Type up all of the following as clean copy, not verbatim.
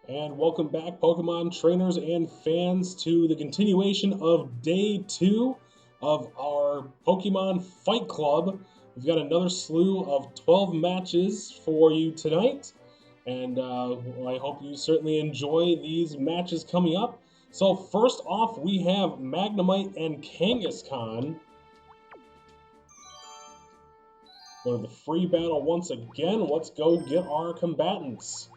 And welcome back, Pokemon trainers and fans, to the continuation of Day 2 of our Pokemon Fight Club. We've got another slew of 12 matches for you tonight, and I hope you certainly enjoy these matches coming up. So first off, we have Magnemite and Kangaskhan. Go to the free battle once again. Let's go get our combatants.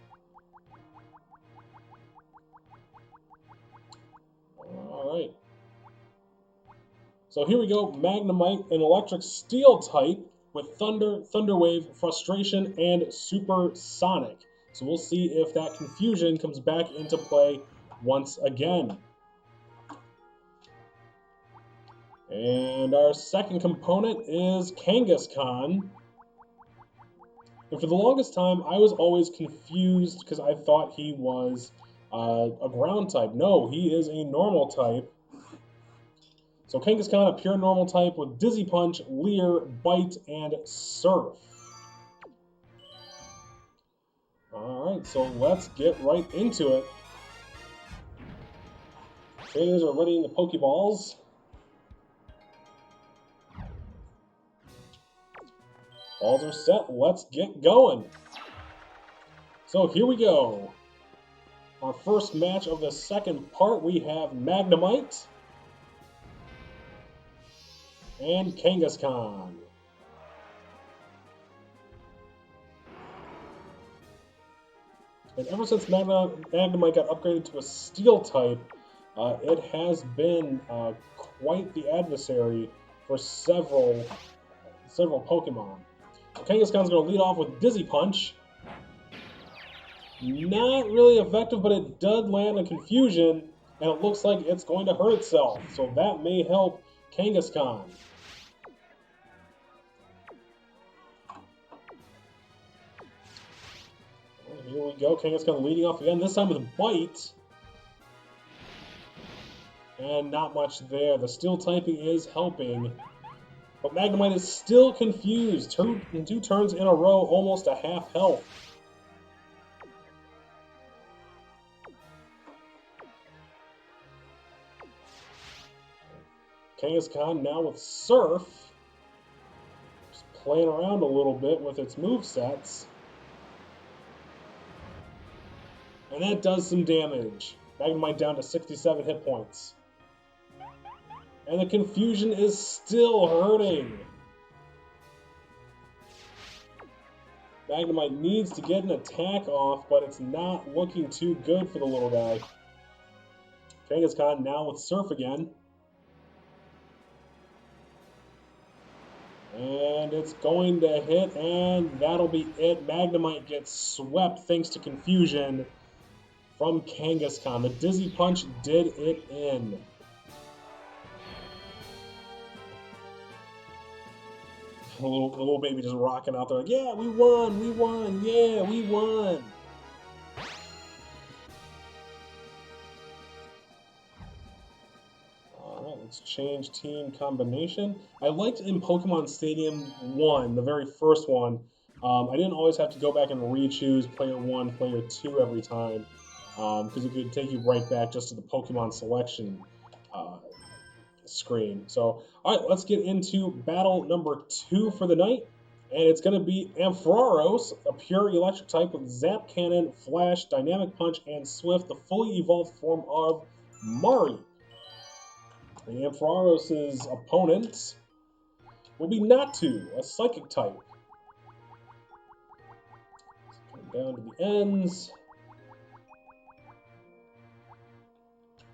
Alright. So here we go, Magnemite, an electric steel type with Thunder, Thunder Wave, Frustration, and Supersonic. So we'll see if that confusion comes back into play once again. And our second component is Kangaskhan. And for the longest time, I was always confused because I thought he was a ground type. No, he is a normal type. So Kangaskhan, a pure normal type with Dizzy Punch, Leer, Bite, and Surf. Alright, so let's get right into it. Trainers are readying the Pokeballs. Balls are set, let's get going. So here we go. Our first match of the second part, we have Magnemite and Kangaskhan. And ever since Magnemite got upgraded to a Steel type, it has been quite the adversary for several Pokemon. So Kangaskhan's going to lead off with Dizzy Punch. Not really effective, but it does land a confusion, and it looks like it's going to hurt itself. So that may help Kangaskhan. Here we go, Kangaskhan leading off again, this time with a Bite. And not much there. The Steel typing is helping. But Magnemite is still confused. Two turns in a row, almost a half health. Kangaskhan now with Surf. Just playing around a little bit with its movesets. And that does some damage. Magnemite down to 67 hit points. And the confusion is still hurting. Magnemite needs to get an attack off, but it's not looking too good for the little guy. Kangaskhan now with Surf again. And it's going to hit, and that'll be it. Magnemite gets swept thanks to confusion from Kangaskhan. The Dizzy Punch did it in. The little baby just rocking out there like, yeah, we won, yeah, we won. Alright, let's change team combination. I liked in Pokemon Stadium 1, the very first one, I didn't always have to go back and re-choose player 1, player 2 every time, because it could take you right back just to the Pokemon selection screen. So, alright, let's get into battle number 2 for the night. And it's going to be Ampharos, a pure electric type with Zap Cannon, Flash, Dynamic Punch, and Swift, the fully evolved form of Mari. And Ampharos' opponent will be Natu, a psychic type. Let's come down to the ends.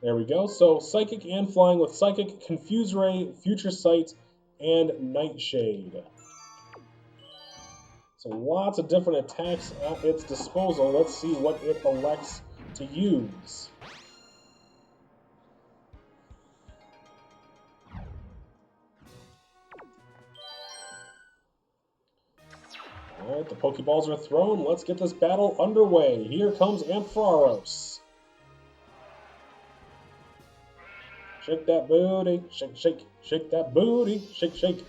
There we go. So Psychic and Flying with Psychic, Confuse Ray, Future Sight, and Nightshade. So lots of different attacks at its disposal. Let's see what it elects to use. Alright, the Pokeballs are thrown. Let's get this battle underway. Here comes Ampharos. Shake that booty, shake, shake, shake that booty, shake, shake,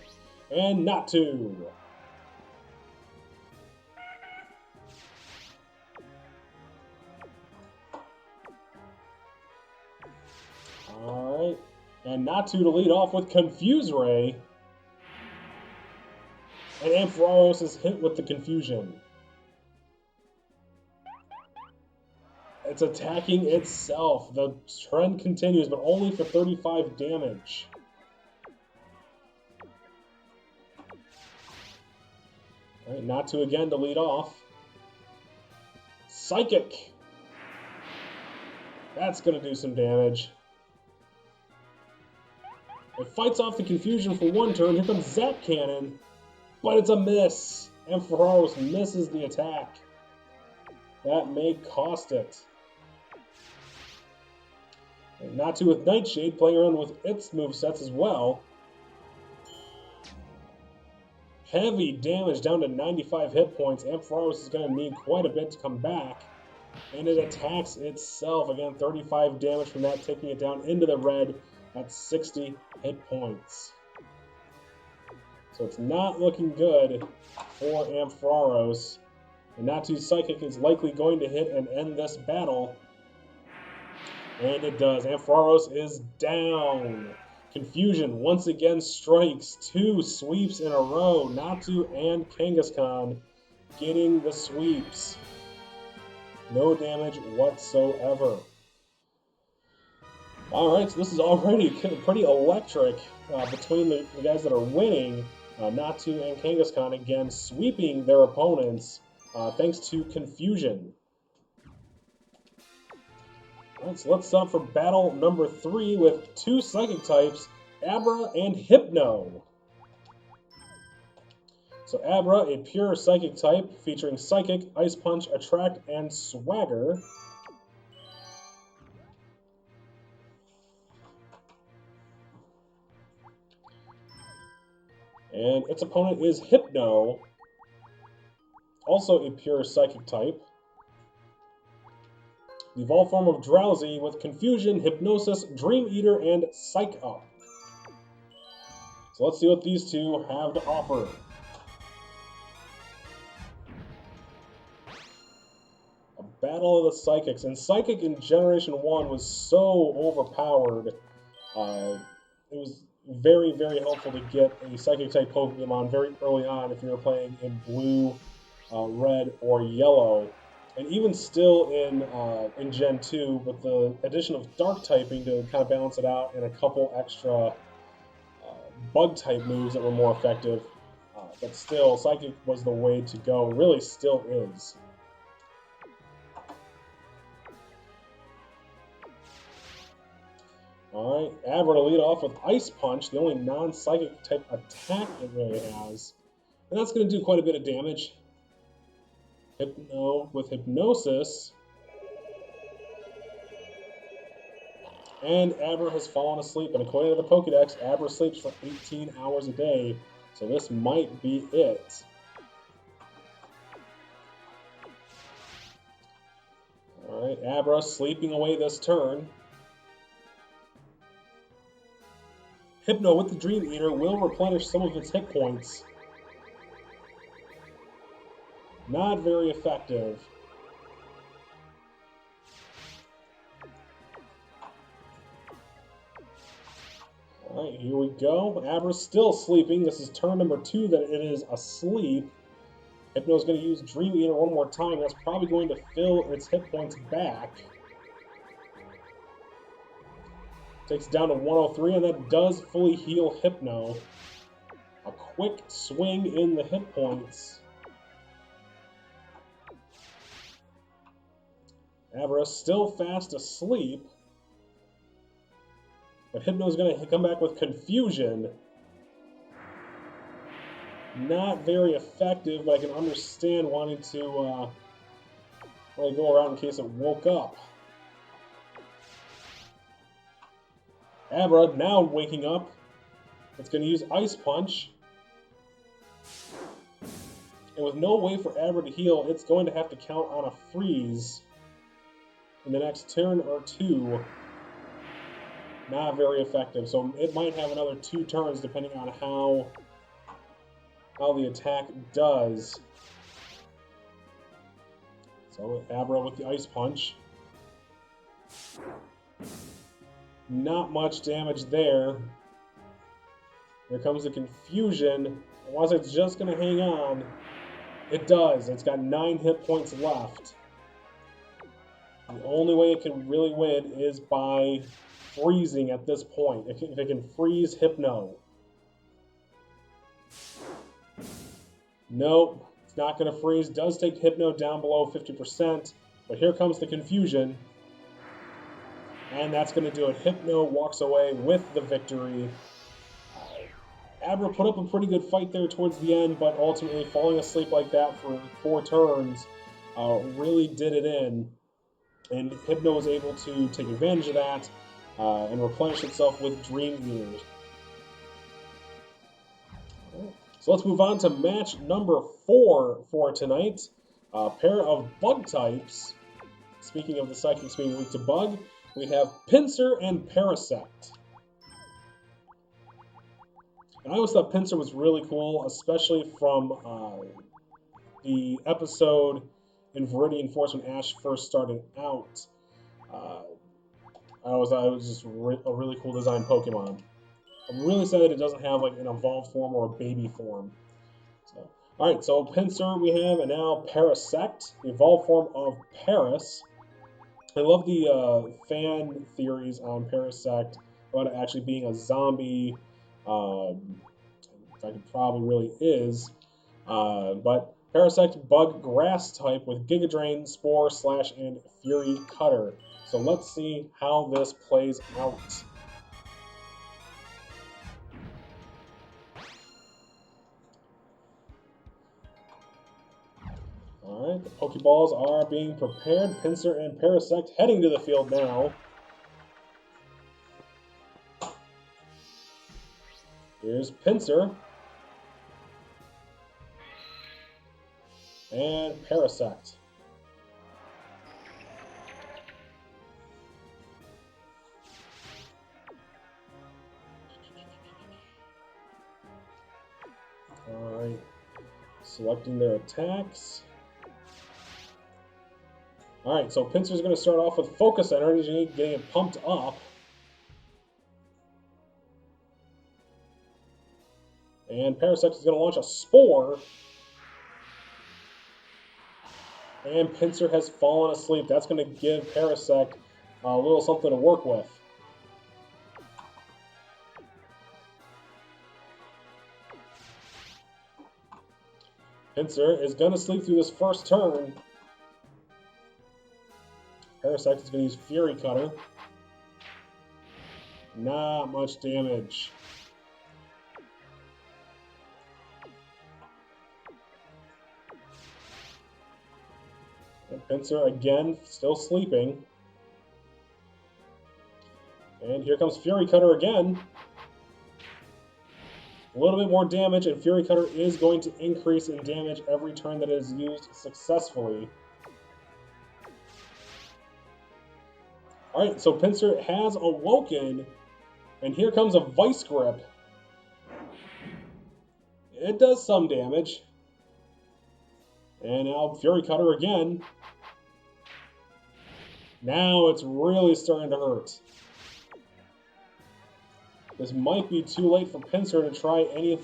and Natu. And Natu to lead off with Confuse Ray. And Ampharos is hit with the Confusion. It's attacking itself. The trend continues, but only for 35 damage. Alright, Natu again to lead off. Psychic! That's going to do some damage. It fights off the Confusion for one turn. Here comes Zap Cannon. But it's a miss. Ampharos misses the attack. That may cost it. And Natu with Nightshade playing around with its movesets as well. Heavy damage down to 95 hit points. Ampharos is going to need quite a bit to come back. And it attacks itself. Again, 35 damage from that, taking it down into the red at 60 hit points. So it's not looking good for Ampharos. And Natu's Psychic is likely going to hit and end this battle. And it does. Ampharos is down. Confusion once again strikes. 2 sweeps in a row. Natu and Kangaskhan getting the sweeps. No damage whatsoever. Alright, so this is already pretty electric between the guys that are winning. Natu and Kangaskhan again sweeping their opponents thanks to Confusion. Alright, so let's stop for battle number 3 with 2 Psychic types, Abra and Hypno. So Abra, a pure Psychic type featuring Psychic, Ice Punch, Attract, and Swagger. And its opponent is Hypno, also a pure Psychic type. The evolved form of Drowsy with Confusion, Hypnosis, Dream Eater, and Psych Up. So let's see what these two have to offer. A battle of the Psychics. And Psychic in Generation 1 was so overpowered. It was very, very helpful to get a Psychic-type Pokemon very early on if you were playing in Blue, Red, or Yellow. And even still in Gen 2, with the addition of Dark typing to kind of balance it out, and a couple extra Bug-type moves that were more effective. But still, Psychic was the way to go. Really still is. Alright, Abra to lead off with Ice Punch, the only non-Psychic type attack it really has. And that's going to do quite a bit of damage. Hypno with Hypnosis. And Abra has fallen asleep. And according to the Pokedex, Abra sleeps for 18 hours a day. So this might be it. Alright, Abra sleeping away this turn. Hypno with the Dream Eater will replenish some of its hit points. Not very effective. Alright, here we go. Abra's still sleeping. This is turn number 2 that it is asleep. Hypno's going to use Dream Eater one more time. That's probably going to fill its hit points back. Takes it down to 103, and that does fully heal Hypno. A quick swing in the hit points. Abra still fast asleep. But Hypno's going to come back with Confusion. Not very effective, but I can understand wanting to go around in case it woke up. Abra, now waking up, it's going to use Ice Punch. And with no way for Abra to heal, it's going to have to count on a freeze in the next turn or 2. Not very effective, so it might have another 2 turns depending on how the attack does. So Abra with the Ice Punch. Not much damage there. Here comes the confusion. Once it's just going to hang on, it does. It's got 9 hit points left. The only way it can really win is by freezing at this point. If it can freeze Hypno. Nope, it's not going to freeze. Does take Hypno down below 50%. But here comes the confusion. And that's going to do it. Hypno walks away with the victory. Abra put up a pretty good fight there towards the end, but ultimately falling asleep like that for 4 turns really did it in. And Hypno was able to take advantage of that and replenish itself with Dream Eaters. So let's move on to match number 4 for tonight. A pair of bug types. Speaking of the Psychics being weak to bug, we have Pinsir and Parasect. And I always thought Pinsir was really cool, especially from the episode in Viridian Force when Ash first started out. I always thought it was just a really cool design Pokemon. I'm really sad that it doesn't have like an evolved form or a baby form. So, alright, so Pinsir we have, and now Parasect, the evolved form of Paras. I love the fan theories on Parasect about it actually being a zombie. In fact, it probably really is. But Parasect, bug, grass type with Giga Drain, Spore, Slash, and Fury Cutter. So let's see how this plays out. Alright, the Pokeballs are being prepared. Pinsir and Parasect heading to the field now. Here's Pinsir. And Parasect. Alright, selecting their attacks. Alright, so Pinsir's going to start off with Focus Energy, getting it pumped up. And Parasect is going to launch a Spore. And Pinsir has fallen asleep. That's going to give Parasect a little something to work with. Pinsir is going to sleep through this first turn. Parasect is going to use Fury Cutter. Not much damage. And Pinsir again, still sleeping. And here comes Fury Cutter again. A little bit more damage, and Fury Cutter is going to increase in damage every turn that it is used successfully. Alright, so Pinsir has awoken, and here comes a Vice Grip. It does some damage. And now Fury Cutter again. Now it's really starting to hurt. This might be too late for Pinsir to try any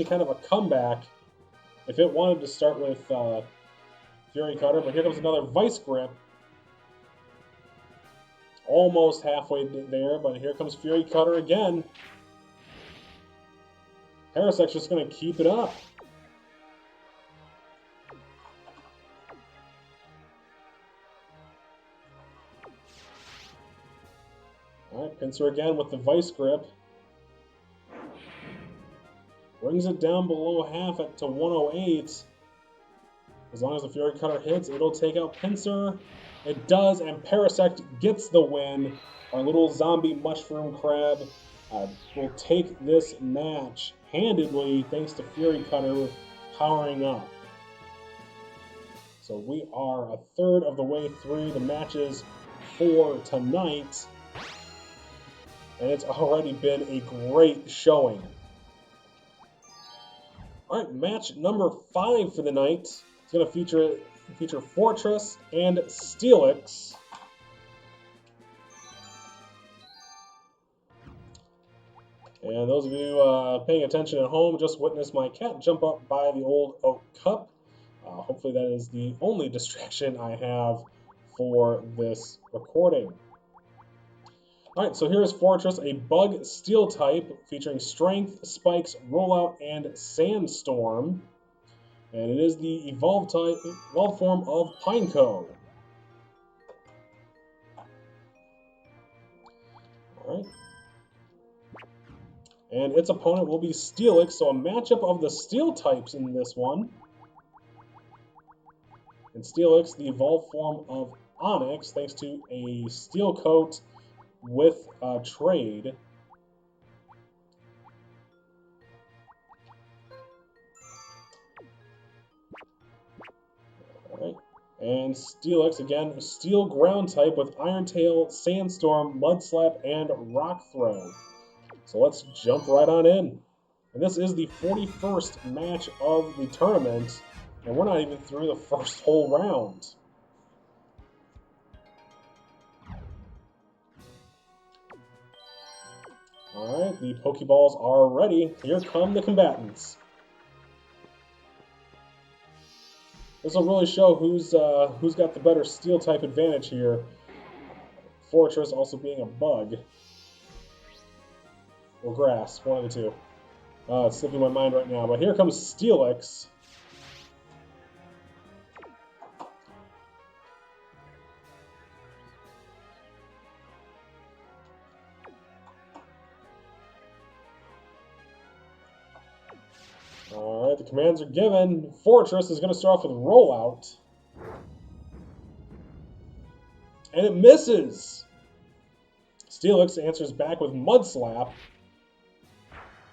kind of a comeback if it wanted to start with Fury Cutter, but here comes another Vice Grip. Almost halfway there, but here comes Fury Cutter again. Parasect's just going to keep it up. Alright, Pinsir again with the Vice Grip. Brings it down below half to 108. As long as the Fury Cutter hits, it'll take out Pinsir. It does, and Parasect gets the win. Our little zombie mushroom crab will take this match handedly thanks to Fury Cutter powering up. So we are a third of the way through the matches for tonight. And it's already been a great showing. Alright, match number 5 for the night. It's going to feature Forretress and Steelix. And those of you paying attention at home just witnessed my cat jump up by the old oak cup. Hopefully that is the only distraction I have for this recording. Alright, so here is Forretress, a bug steel type featuring Strength, Spikes, Rollout, and Sandstorm. And it is the evolved form of Pineco. Alright. And its opponent will be Steelix, so a matchup of the steel types in this one. And Steelix, the evolved form of Onix, thanks to a steel coat with trade. Alright. And Steelix, again, a steel ground type with Iron Tail, Sandstorm, Mud Slap, and Rock Throw. So let's jump right on in. And this is the 41st match of the tournament, and we're not even through the first whole round. Alright, the Pokeballs are ready. Here come the combatants. This will really show who's got the better steel type advantage here. Forretress also being a bug. Or grass, one of the two. It's slipping my mind right now, but here comes Steelix. Alright, the commands are given. Forretress is going to start off with Rollout. And it misses! Steelix answers back with Mud Slap.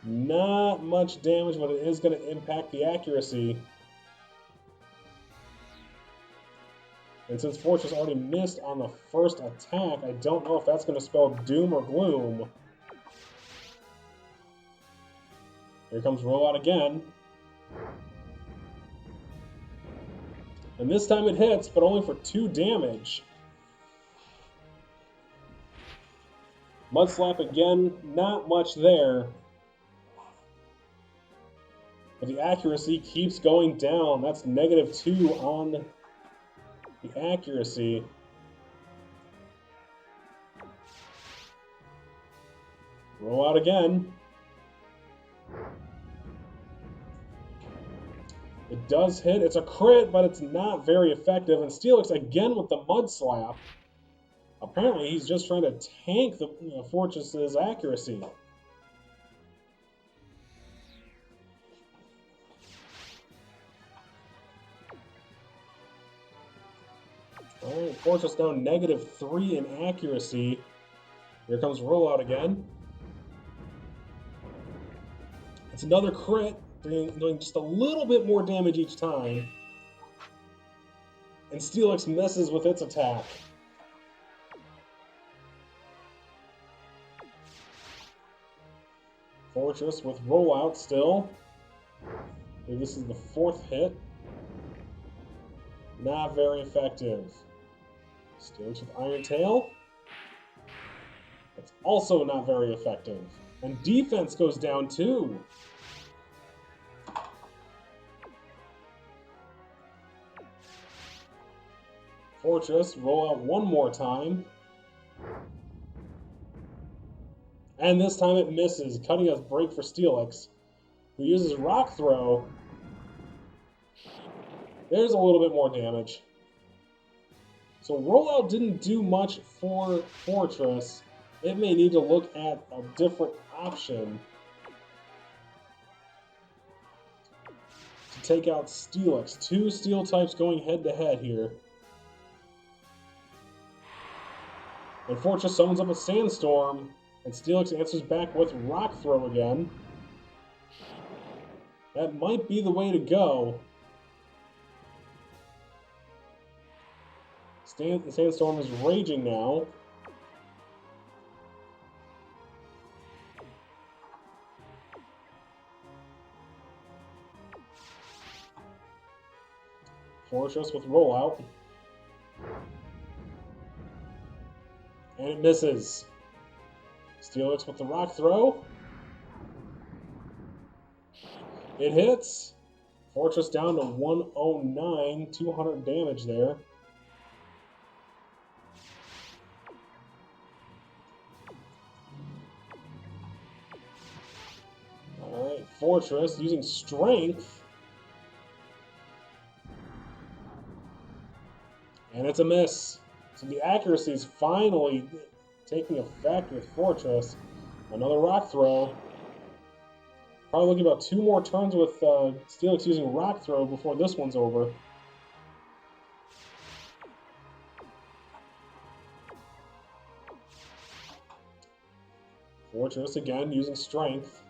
Not much damage, but it is going to impact the accuracy. And since Forretress already missed on the first attack, I don't know if that's going to spell doom or gloom. Here comes Rollout again. And this time it hits, but only for 2 damage. Mud Slap again, not much there. But the accuracy keeps going down. That's -2 on the accuracy. Roll out again. It does hit. It's a crit, but it's not very effective. And Steelix again with the Mud Slap. Apparently, he's just trying to tank the Forretress's accuracy. Alright, Forretress now -3 in accuracy. Here comes Rollout again. It's another crit, doing just a little bit more damage each time. And Steelix messes with its attack. Forretress with Rollout still. And this is the 4th hit. Not very effective. Steelix with Iron Tail. That's also not very effective. And defense goes down too. Forretress, roll out one more time. And this time it misses, cutting a break for Steelix, who uses Rock Throw. There's a little bit more damage. So Rollout didn't do much for Forretress. It may need to look at a different option to take out Steelix. 2 steel types going head-to-head here. And Forretress summons up a Sandstorm, and Steelix answers back with Rock Throw again. That might be the way to go. The Sandstorm is raging now. Forretress with Rollout. And it misses. Steelix with the Rock Throw. It hits. Forretress down to 109, 200 damage there. Alright, Forretress using Strength. And it's a miss. So the accuracy is finally taking effect with Forretress. Another Rock Throw. Probably looking about 2 more turns with Steelix using Rock Throw before this one's over. Forretress again using Strength.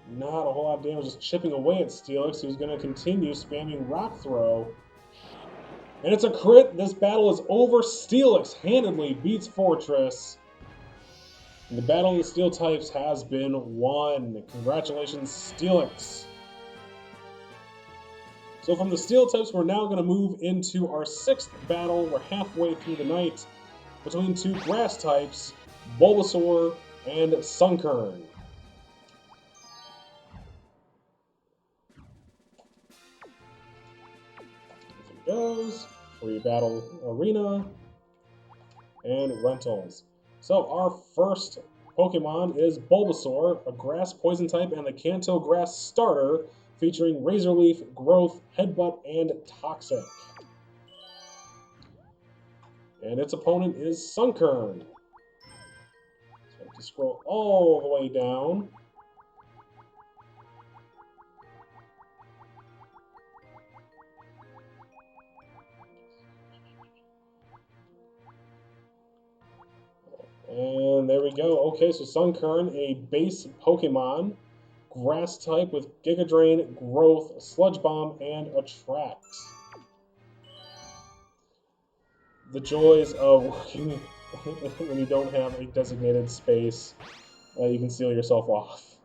Not a whole lot of damage, just chipping away at Steelix, who's going to continue spamming Rock Throw. And it's a crit. This battle is over. Steelix handedly beats Forretress. And the battle of the Steel types has been won. Congratulations, Steelix. So from the Steel types, we're now going to move into our 6th battle. We're halfway through the night between 2 Grass types, Bulbasaur and Sunkern. Goes for your battle arena and rentals. So our first Pokemon is Bulbasaur, a grass poison type and the Kanto Grass starter featuring Razor Leaf, Growth, Headbutt, and Toxic. And its opponent is Sunkern. So I have to scroll all the way down. And there we go. Okay, so Sunkern, a base Pokemon, grass type with Giga Drain, Growth, Sludge Bomb, and Attract. The joys of working when you don't have a designated space, you can seal yourself off.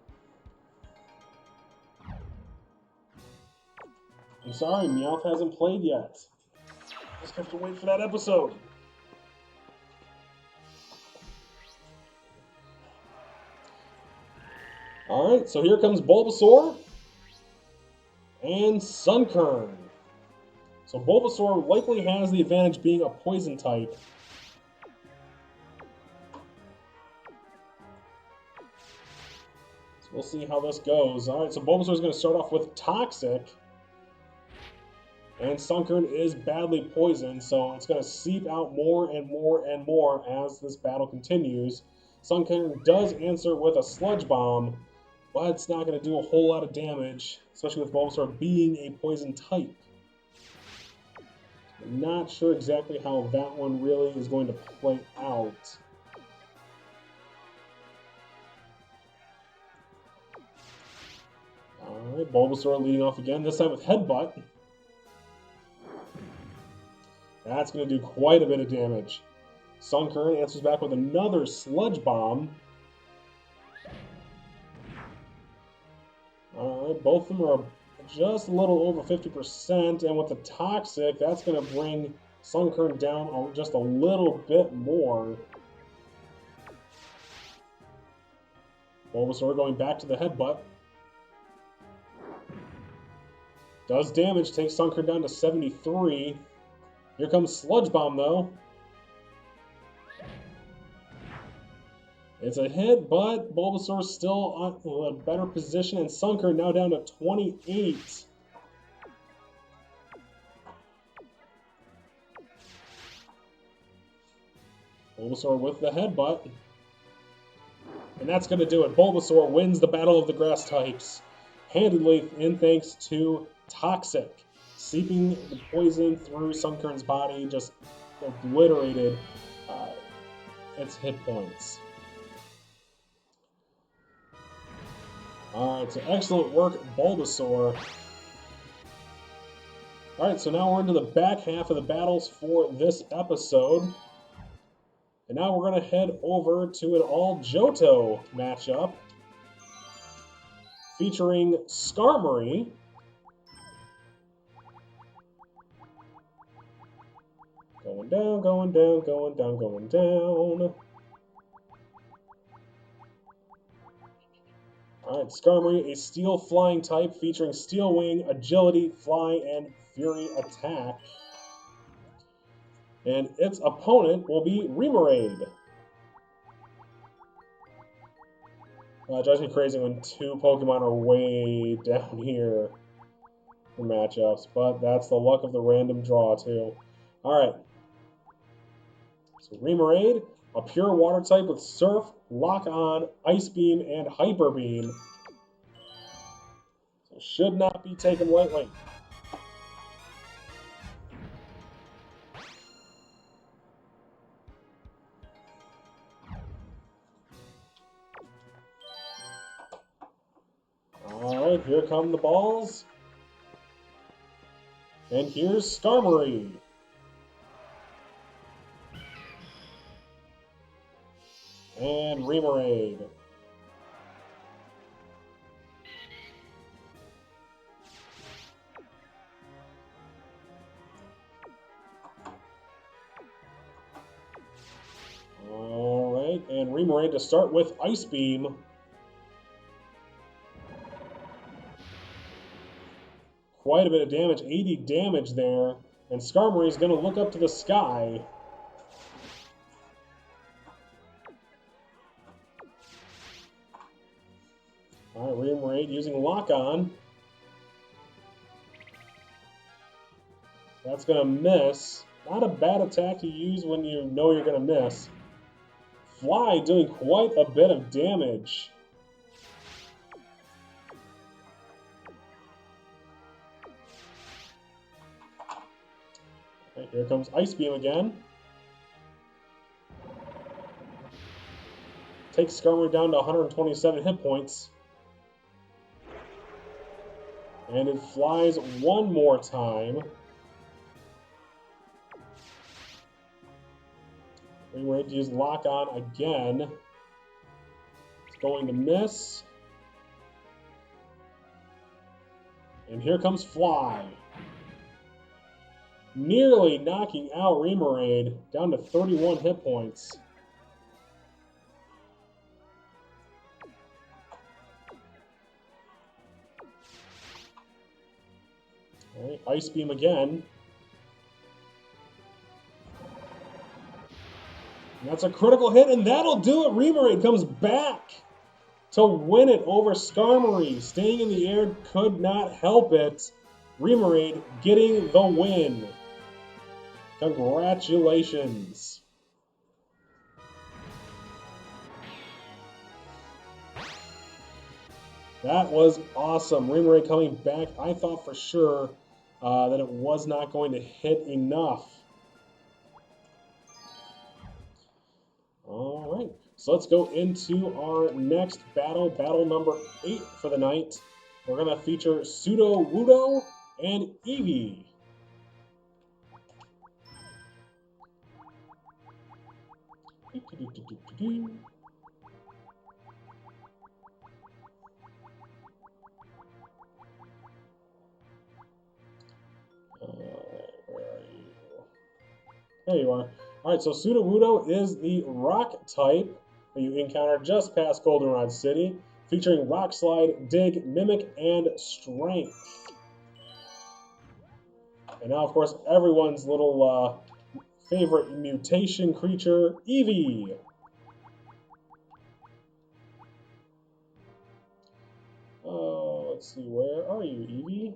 I'm sorry, Meowth hasn't played yet. Just have to wait for that episode. Alright, so here comes Bulbasaur and Sunkern. So Bulbasaur likely has the advantage being a poison type. So we'll see how this goes. Alright, so Bulbasaur is going to start off with Toxic. And Sunkern is badly poisoned, so it's going to seep out more and more and more as this battle continues. Sunkern does answer with a Sludge Bomb, but it's not going to do a whole lot of damage, especially with Bulbasaur being a poison type. I'm not sure exactly how that one really is going to play out. Alright, Bulbasaur leading off again, this time with Headbutt. That's going to do quite a bit of damage. Sunkern answers back with another Sludge Bomb. Alright, both of them are just a little over 50%, and with the Toxic, that's going to bring Sunkern down just a little bit more. Bulbasaur going back to the Headbutt. Does damage, takes Sunkern down to 73. Here comes Sludge Bomb, though. It's a hit, but Bulbasaur's still in a better position, and Sunkern now down to 28. Bulbasaur with the Headbutt. And that's going to do it. Bulbasaur wins the Battle of the Grass types handedly, in thanks to Toxic. Seeping the poison through Sunkern's body, just obliterated its hit points. Alright, so excellent work, Bulbasaur. Alright, so now we're into the back half of the battles for this episode. And now we're going to head over to an all-Johto matchup featuring Skarmory going down, going down, going down, going down. Alright, Skarmory, a Steel Flying type featuring Steel Wing, Agility, Fly, and Fury attack. And its opponent will be Remoraid. It drives me crazy when two Pokemon are way down here for matchups, but that's the luck of the random draw, too. Alright. So Remoraid, a pure water type with Surf, Lock On, Ice Beam, and Hyper Beam. So should not be taken lightly. Alright, here come the balls. And here's Skarmory. And Remoraid. Alright, and Remoraid to start with Ice Beam. Quite a bit of damage, 80 damage there. And Skarmory is going to look up to the sky. Alright, Remoraid using Lock On. That's going to miss. Not a bad attack to use when you know you're going to miss. Fly doing quite a bit of damage. Right, here comes Ice Beam again. Takes Skarmory down to 127 hit points. And it flies one more time. We're going to use Lock On again. It's going to miss. And here comes Fly. Nearly knocking out Remoraid down to 31 hit points. All right, Ice Beam again. And that's a critical hit, and that'll do it. Remoraid comes back to win it over Skarmory. Staying in the air could not help it. Remoraid getting the win. Congratulations. That was awesome. Remoraid coming back. I thought for sure that it was not going to hit enough. All right, so let's go into our next battle, battle number 8 for the night. We're going to feature Sudowoodo and Eevee. Where are you? There you are. Alright, so Sudowoodo is the rock type that you encounter just past Goldenrod City, featuring Rock Slide, Dig, Mimic, and Strength. And now, of course, everyone's little favorite mutation creature, Eevee. Let's see, where are you, Eevee?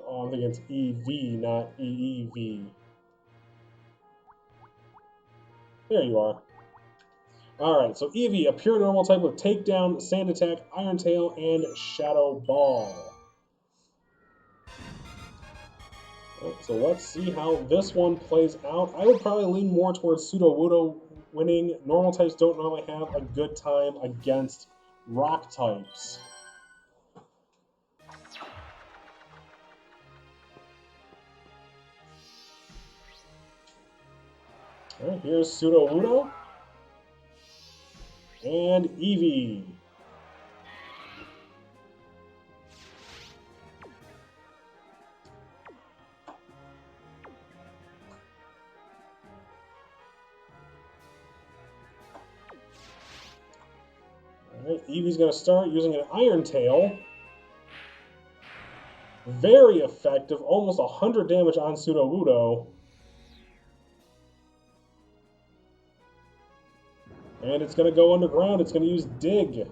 Oh, I'm thinking it's EV, not EEV. There you are. Alright, so Eevee, a pure normal type with Takedown, Sand Attack, Iron Tail, and Shadow Ball. Right, so let's see how this one plays out. I would probably lean more towards Sudowoodo winning. Normal types don't normally have a good time against rock types. All right, here's Sudowoodo and Eevee. Alright, Eevee's going to start using an Iron Tail. Very effective, almost 100 damage on Sudowoodo. And it's going to go underground. It's going to use Dig.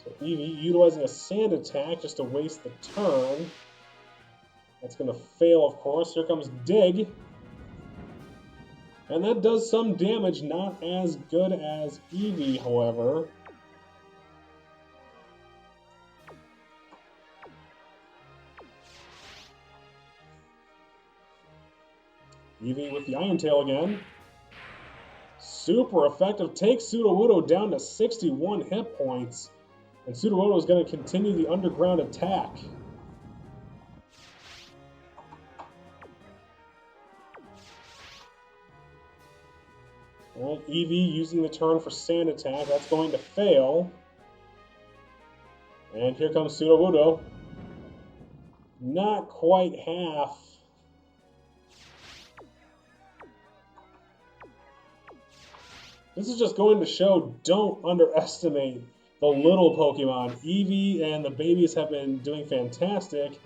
So Eevee utilizing a Sand attack just to waste the turn. That's going to fail, of course. Here comes Dig. And that does some damage, not as good as Eevee, however. Eevee with the Iron Tail again. Super effective. Takes Sudowoodo down to 61 hit points. And Sudowoodo is going to continue the underground attack. Alright, Eevee using the turn for Sand attack. That's going to fail. And here comes Sudowoodo. Not quite half. This is just going to show, don't underestimate the little Pokemon. Eevee and the babies have been doing fantastic.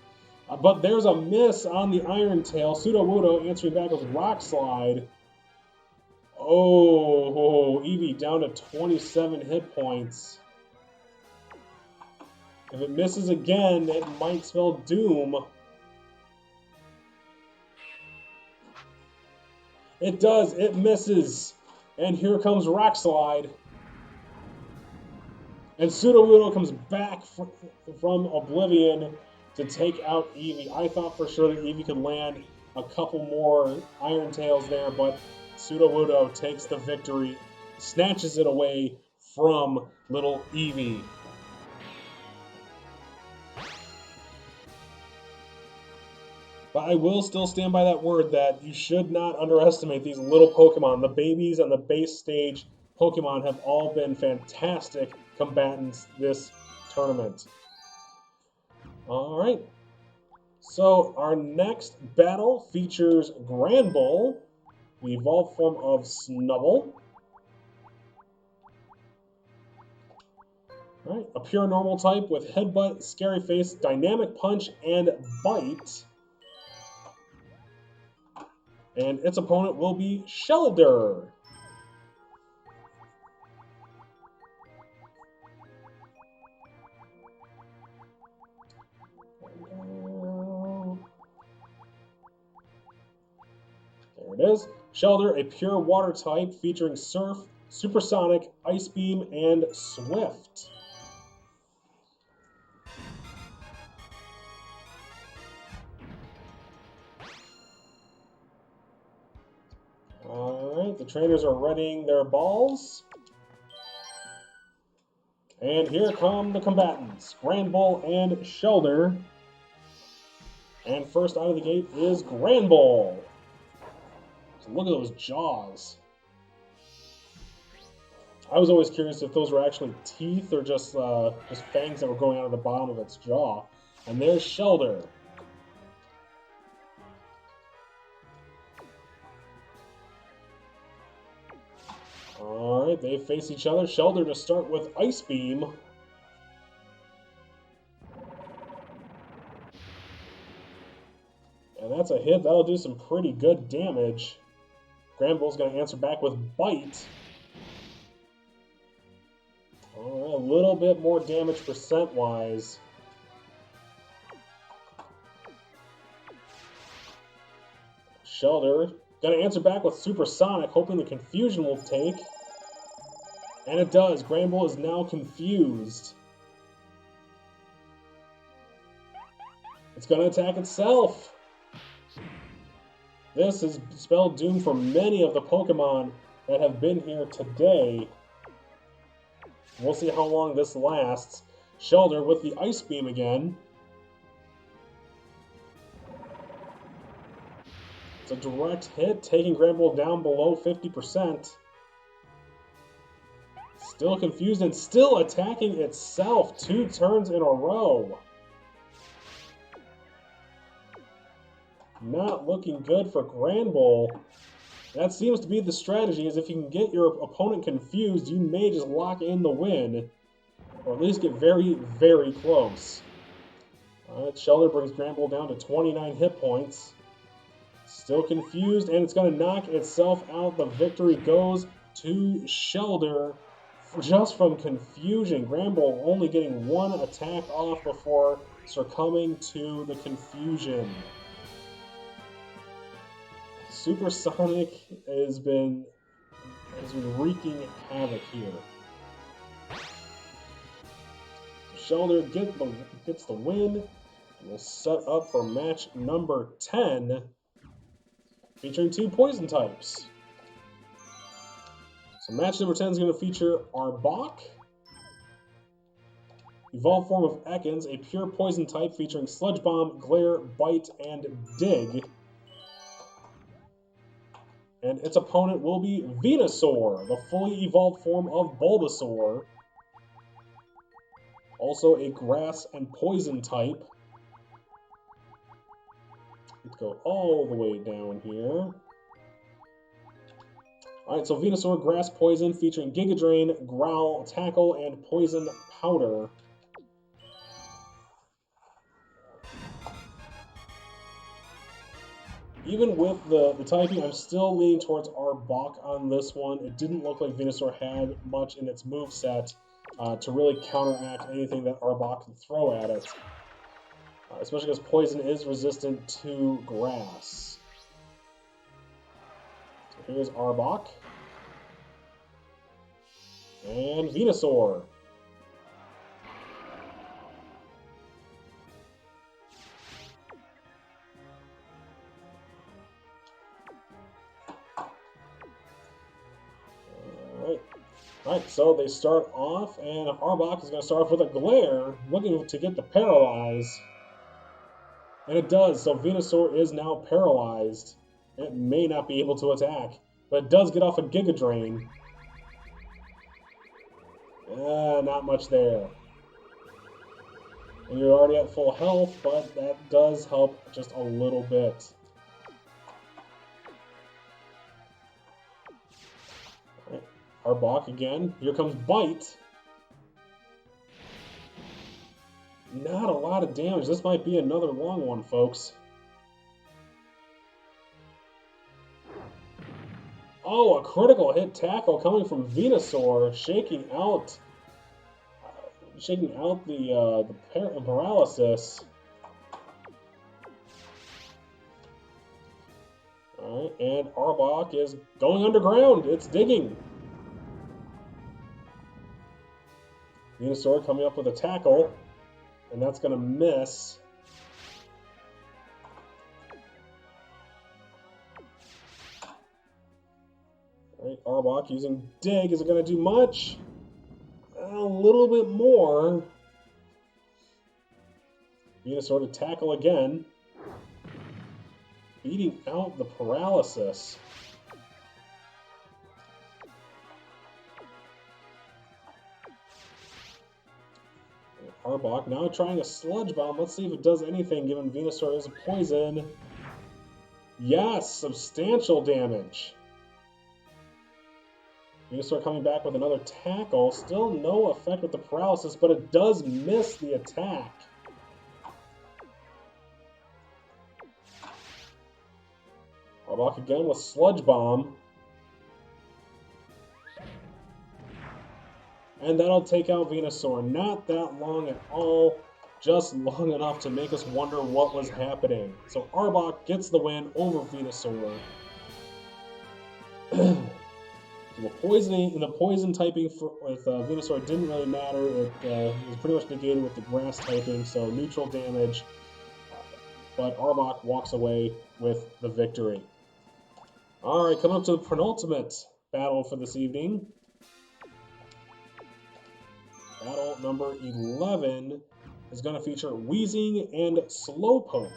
But there's a miss on the Iron Tail. Sudowoodo answering back with Rock Slide. Oh, Eevee down to 27 hit points. If it misses again, it might spell doom. It does. It misses. And here comes Rock Slide. And Sudowoodo comes back from Oblivion to take out Eevee. I thought for sure that Eevee could land a couple more Iron Tails there, but Sudowoodo takes the victory, snatches it away from little Eevee. But I will still stand by that word that you should not underestimate these little Pokemon. The babies and the base stage Pokemon have all been fantastic combatants this tournament. Alright, so our next battle features Granbull, the evolved form of Snubbull. Alright, a pure normal type with Headbutt, Scary Face, Dynamic Punch, and Bite. And its opponent will be Shellder. There it is. Shellder, a pure water type featuring Surf, Supersonic, Ice Beam, and Swift. Alright, the trainers are readying their balls. And here come the combatants, Granbull and Shellder. And first out of the gate is Granbull. So look at those jaws. I was always curious if those were actually teeth or just fangs that were growing out of the bottom of its jaw. And there's Shellder. Alright, they face each other. Shellder to start with Ice Beam. And that's a hit. That'll do some pretty good damage. Granbull's going to answer back with Bite. Alright, a little bit more damage percent-wise. Shellder going to answer back with Supersonic, hoping the confusion will take. And it does. Granbull is now confused. It's going to attack itself. This has spelled doom for many of the Pokemon that have been here today. We'll see how long this lasts. Shellder with the Ice Beam again. It's a direct hit, taking Granbull down below 50%. Still confused and still attacking itself 2 turns in a row. Not looking good for Granbull. That seems to be the strategy, is if you can get your opponent confused, you may just lock in the win, or at least get very, very close. Alright, Shellder brings Granbull down to 29 hit points. Still confused, and it's going to knock itself out. The victory goes to Shellder just from confusion. Granbull only getting one attack off before succumbing to the confusion. Supersonic has been wreaking havoc here. Shellder gets the win. We'll set up for match number 10, featuring 2 poison types. So match number 10 is going to feature Arbok, evolved form of Ekans, a pure poison type featuring Sludge Bomb, Glare, Bite, and Dig. And its opponent will be Venusaur, the fully evolved form of Bulbasaur. Also a grass and poison type. Let's go all the way down here. Alright, so Venusaur, Grass Poison, featuring Giga Drain, Growl, Tackle, and Poison Powder. Even with the typing, I'm still leaning towards Arbok on this one. It didn't look like Venusaur had much in its moveset to really counteract anything that Arbok can throw at it. Especially because Poison is resistant to Grass. So here's Arbok. And Venusaur. Alright, so they start off, and Arbok is going to start off with a Glare, looking to get the Paralyze. And it does, so Venusaur is now paralyzed. It may not be able to attack, but it does get off a Giga Drain. Not much there. And you're already at full health, but that does help just a little bit. Right. Arbok again. Here comes Bite. Not a lot of damage. This might be another long one, folks. Oh, a critical hit tackle coming from Venusaur, shaking out the paralysis. All right, and Arbok is going underground. It's digging. Venusaur coming up with a tackle, and that's going to miss. Alright, Arbok using Dig. Is it going to do much? A little bit more. Venusaur to tackle again. Beating out the paralysis. Arbok now trying a Sludge Bomb. Let's see if it does anything, given Venusaur is a poison. Yes, substantial damage. Venusaur coming back with another tackle. Still no effect with the paralysis, but it does miss the attack. Arbok again with Sludge Bomb. And that'll take out Venusaur. Not that long at all, just long enough to make us wonder what was happening. So Arbok gets the win over Venusaur. The poison typing with Venusaur didn't really matter. It was pretty much negated with the grass typing, so neutral damage. But Arbok walks away with the victory. Alright, coming up to the penultimate battle for this evening. Battle number 11 is going to feature Wheezing and Slowpoke.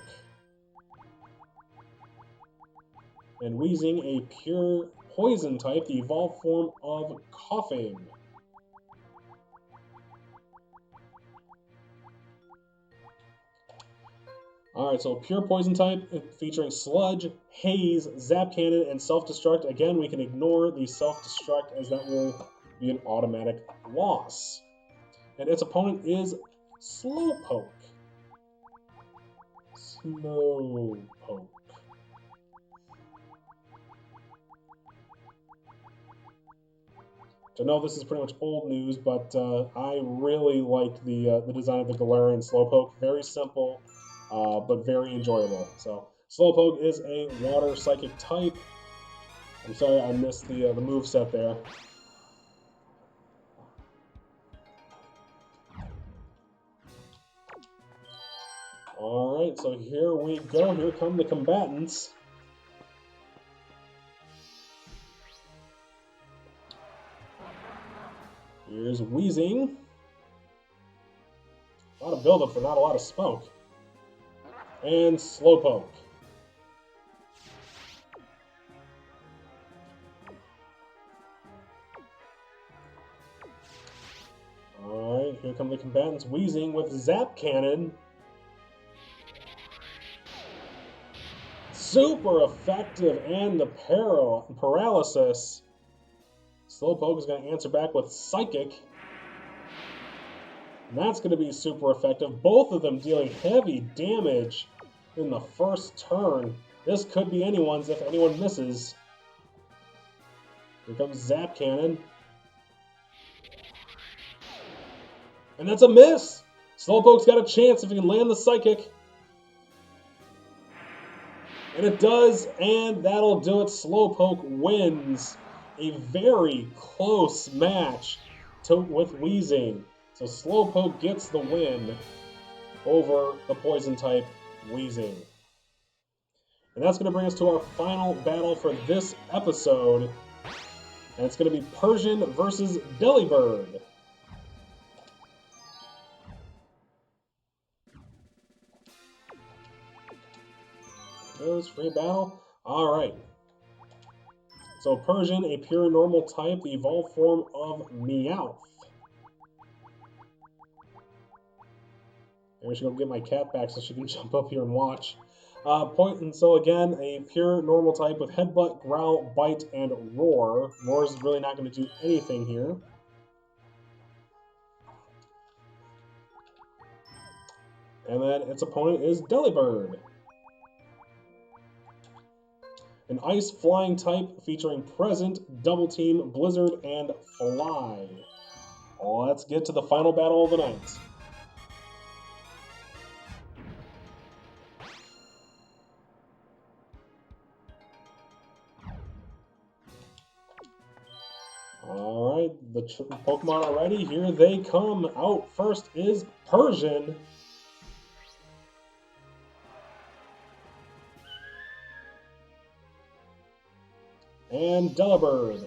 And Wheezing, a pure poison type, the evolved form of Coughing. Alright, so pure poison type featuring Sludge, Haze, Zap Cannon, and Self-Destruct. Again, we can ignore the Self-Destruct as that will be an automatic loss. And its opponent is Slowpoke. Slowpoke. I know this is pretty much old news, but I really like the design of the Galarian Slowpoke. Very simple, but very enjoyable. So Slowpoke is a water psychic type. I'm sorry I missed the moveset there. Alright, so here we go. Here come the combatants. Here's Wheezing. A lot of buildup for not a lot of smoke. And Slowpoke. Alright, here come the combatants. Wheezing with Zap Cannon. Super effective, and the paralysis. Slowpoke is going to answer back with Psychic. And that's going to be super effective. Both of them dealing heavy damage in the first turn. This could be anyone's if anyone misses. Here comes Zap Cannon. And that's a miss! Slowpoke's got a chance if he can land the Psychic. And it does, and that'll do it. Slowpoke wins a very close match with Wheezing. So Slowpoke gets the win over the poison type Wheezing. And that's going to bring us to our final battle for this episode. And it's going to be Persian versus Delibird. Goes free battle. Alright. So Persian, a pure normal type, the evolved form of Meowth. Maybe I should go get my cat back so she can jump up here and watch. And so again, a pure normal type with Headbutt, Growl, Bite, and Roar. Roar is really not going to do anything here. And then its opponent is Delibird. An Ice Flying type featuring Present, Double Team, Blizzard, and Fly. Let's get to the final battle of the night. Alright, the Pokemon are ready. Here they come. Out first is Persian. And Delibird.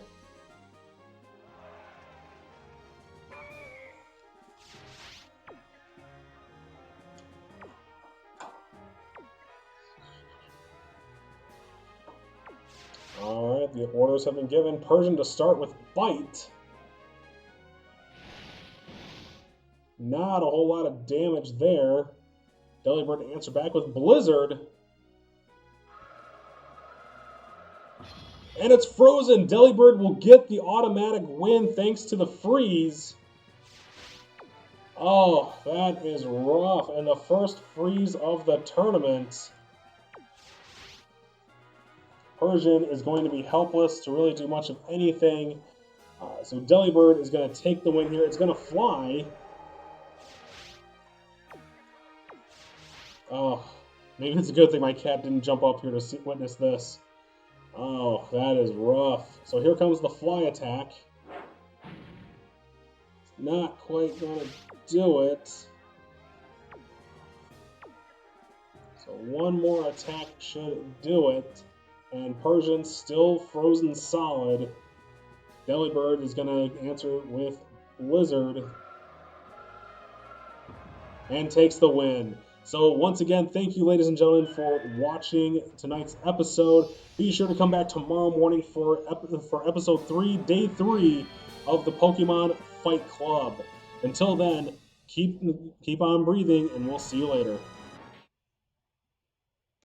Alright, the orders have been given. Persian to start with Bite. Not a whole lot of damage there. Delibird to answer back with Blizzard. And it's frozen. Delibird will get the automatic win thanks to the freeze. Oh, that is rough. And the first freeze of the tournament. Persian is going to be helpless to really do much of anything. So Delibird is going to take the win here. It's going to fly. Oh, maybe it's a good thing my cat didn't jump up here to witness this. Oh, that is rough. So here comes the fly attack. Not quite going to do it. So one more attack should do it. And Persian's still frozen solid. Delibird is going to answer with Blizzard. And takes the win. So once again, thank you, ladies and gentlemen, for watching tonight's episode. Be sure to come back tomorrow morning for episode 3, day 3 of the Pokemon Fight Club. Until then, keep on breathing, and we'll see you later.